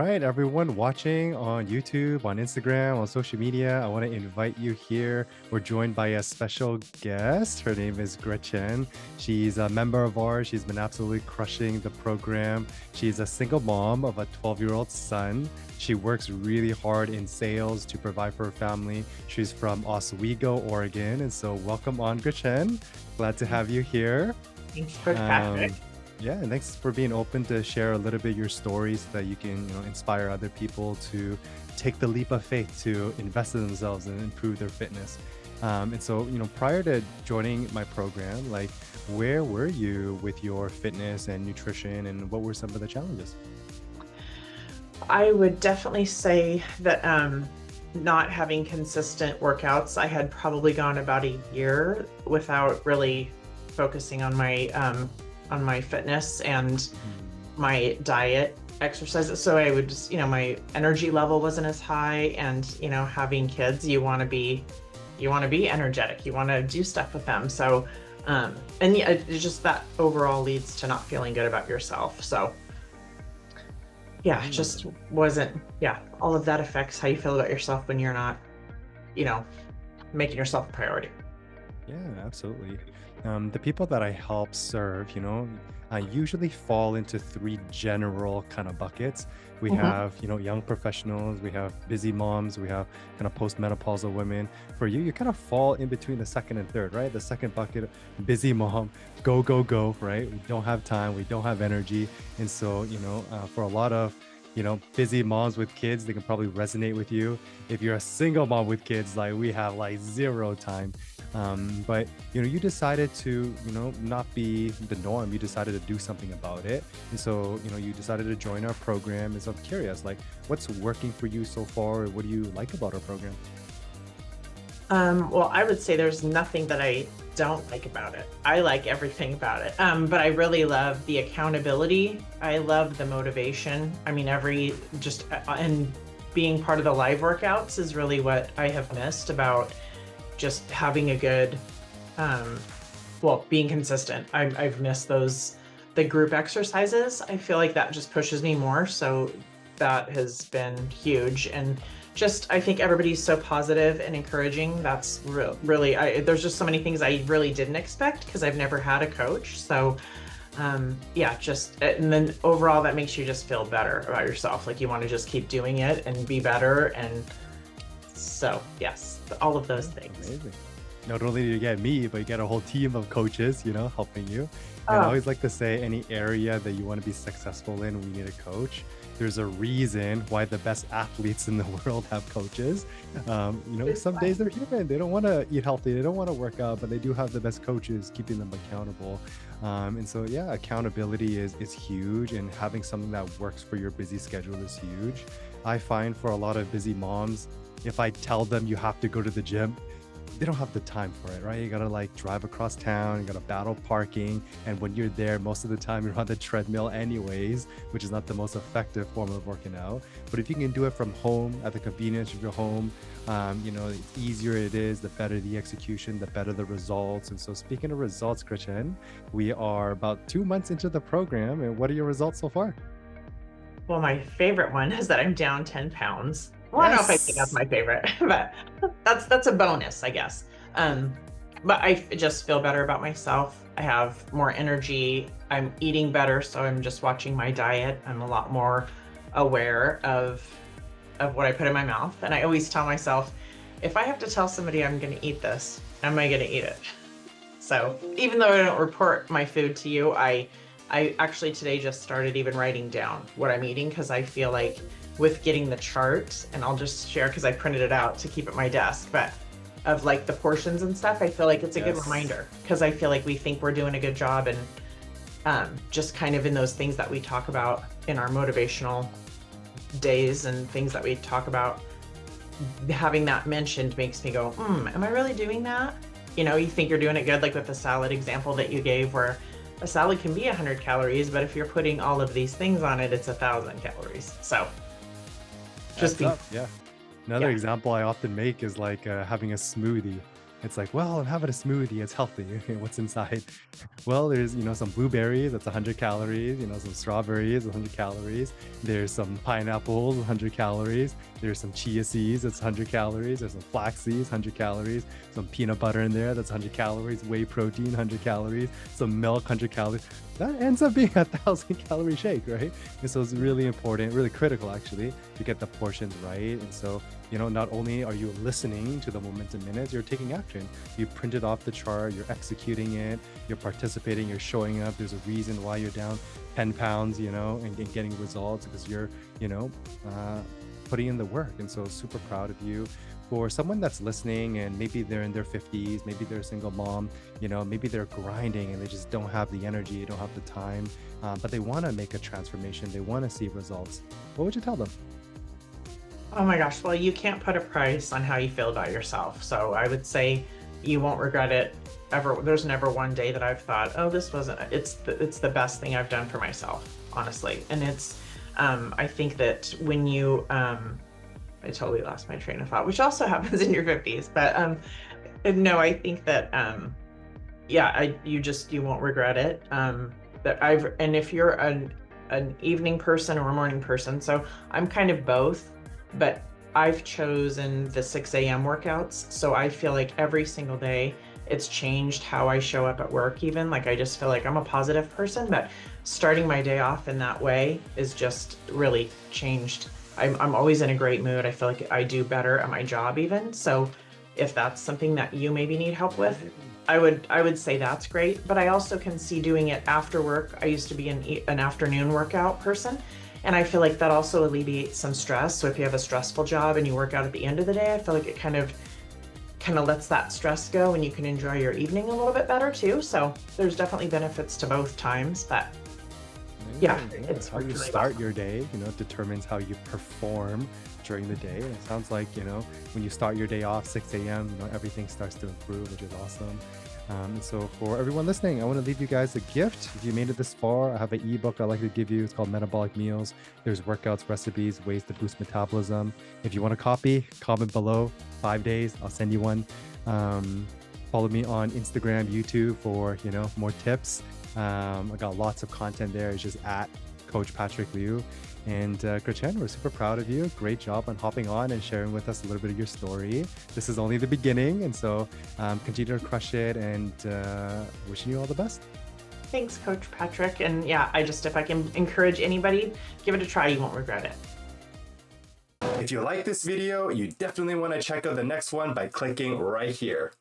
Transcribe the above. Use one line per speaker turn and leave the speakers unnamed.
right, everyone watching on YouTube, on Instagram, on social media, I want to invite you here. We're joined by a special guest. Her name is Gretchen. She's a member of ours. She's been absolutely crushing the program. She's a single mom of a 12-year-old son. She works really hard in sales to provide for her family. She's from Oswego, Oregon. And so welcome on, Gretchen. Glad to have you here.
Thanks for
Um,
Patrick.
yeah, and thanks for being open to share a little bit your story so that you can, inspire other people to take the leap of faith to invest in themselves and improve their fitness. And so, prior to joining my program, like, where were you with your fitness and nutrition, and what were some of the challenges?
I would definitely say that not having consistent workouts, I had probably gone about a year without really focusing on my fitness and
Mm,
my diet, exercises. So I would just, my energy level wasn't as high, and having kids, you want to be energetic, you want to do stuff with them. So and yeah, it's just that overall leads to not feeling good about yourself. So yeah, it
mm.
just wasn't, yeah, all of that affects how you feel about yourself when you're not, you know, making yourself a priority.
Yeah, absolutely. The people that I help serve, usually fall into three general kind of buckets. We
Mhm.
have, young professionals, we have busy moms, we have kind of postmenopausal women. For you, you kind of fall in between the second and third, right? The second bucket, busy mom, go, go, go, right? We don't have time, we don't have energy. And so, for a lot of, busy moms with kids, they can probably resonate with you. If you're a single mom with kids, like we have like zero time. But you decided to not be the norm. You decided to do something about it, and so you decided to join our program. And so I'm curious, like, what's working for you so far? What do you like about our program?
Well, I would say there's nothing that I don't like about it. I like everything about it. But I really love the accountability. I love the motivation. I mean, and being part of the live workouts is really what I have missed about just having a good, um, well, being consistent. I've missed the group exercises. I feel like that just pushes me more. So that has been huge. And just, I think everybody's so positive and encouraging. That's really, there's just so many things I really didn't expect because I've never had a coach. So, yeah, and then overall, that makes you just feel better about yourself. Like you want to just keep doing it and be better. And so, yes, all of those
Yeah,
things.
amazing. Not only do you get me, but you get a whole team of coaches, helping you. And I
Oh,
always like to say, any area that you want to be successful in, we need a coach. There's a reason why the best athletes in the world have coaches.
it's
Some
fine.
days they're human. They don't want to eat healthy. They don't want to work out, but they do have the best coaches keeping them accountable. And so, yeah, accountability is huge, and having something that works for your busy schedule is huge. I find for a lot of busy moms, if I tell them you have to go to the gym, they don't have the time for it, right? You gotta like drive across town, you gotta battle parking. And when you're there, most of the time you're on the treadmill anyways, which is not the most effective form of working out. But if you can do it from home at the convenience of your home, the easier it is, the better the execution, the better the results. And so speaking of results, Gretchen, we are about 2 months into the program. And what are your results so far?
Well, my favorite one is that I'm down 10 pounds. Well, I don't know if I think that's
Yes.
my favorite, but that's a bonus, I guess. Um, but just feel better about myself. I have more energy. I'm eating better, so I'm just watching my diet. I'm a lot more aware of what I put in my mouth. And I always tell myself, if I have to tell somebody I'm going to eat this, am I going to eat it? So even though I don't report my food to you, I actually today just started even writing down what I'm eating because I feel like with getting the chart, and I'll just share because I printed it out to keep at my desk, but of like the portions and stuff, I feel like it's a good
Yes.
reminder because I feel like we think we're doing a good job, and just kind of in those things that we talk about in our motivational days and things that we talk about, having that mentioned makes me go, am I really doing that? You think you're doing it good, like with the salad example that you gave, where a salad can be 100 calories, but if you're putting all of these things on it, it's 1,000 calories. So just
Adds
be,
up. Yeah. Another
yeah.
example I often make is like having a smoothie. It's like, well, I'm having a smoothie. It's healthy. Okay, what's inside? Well, there's, some blueberries. That's 100 calories. Some strawberries, 100 calories. There's some pineapples, 100 calories. There's some chia seeds. That's 100 calories. There's some flax seeds, 100 calories. Some peanut butter in there. That's 100 calories. Whey protein, 100 calories. Some milk, 100 calories. That ends up being a 1,000 calorie shake, right? And so it's really important, really critical actually, to get the portions right. And so, not only are you listening to the momentum minutes, you're taking action. You print it off the chart, you're executing it, you're participating, you're showing up. There's a reason why you're down 10 pounds, and getting results because you're, putting in the work. And so super proud of you. For someone that's listening and maybe they're in their 50s, maybe they're a single mom, maybe they're grinding and they just don't have the energy, don't have the time, but they want to make a transformation, they want to see results. What would you tell them?
Oh my gosh, well, you can't put a price on how you feel about yourself. So I would say you won't regret it ever. There's never one day that I've thought, oh, this wasn't, it's the best thing I've done for myself, honestly. And I think that when you, I totally lost my train of thought, which also happens in your 50s, but no, I think that, yeah, you won't regret it. And if you're an evening person or a morning person, so I'm kind of both, but I've chosen the 6 a.m. workouts. So I feel like every single day it's changed how I show up at work even. Like I just feel like I'm a positive person, but starting my day off in that way is just really changed. I'm always in a great mood. I feel like I do better at my job even. So if that's something that you maybe need help with, I would say that's great. But I also can see doing it after work. I used to be an afternoon workout person. And I feel like that also alleviates some stress. So if you have a stressful job and you work out at the end of the day, I feel like it kind of lets that stress go and you can enjoy your evening a little bit better too. So there's definitely benefits to both times, but yeah,
Amazing.
it's
How you
really
start
awesome.
your day, determines how you perform during the day. And it sounds like, when you start your day off 6 a.m., everything starts to improve, which is awesome. And so for everyone listening, I want to leave you guys a gift. If you made it this far, I have an ebook I'd like to give you. It's called Metabolic Meals. There's workouts, recipes, ways to boost metabolism. If you want a copy, comment below. 5 days, I'll send you one. Follow me on Instagram, YouTube for, more tips. I got lots of content there. It's just at Coach Patrick Liu. And Gretchen, we're super proud of you. Great job on hopping on and sharing with us a little bit of your story. This is only the beginning. And so continue to crush it and wishing you all the best.
Thanks, Coach Patrick. And yeah, if I can encourage anybody, give it a try. You won't regret it.
If you like this video, you definitely want to check out the next one by clicking right here.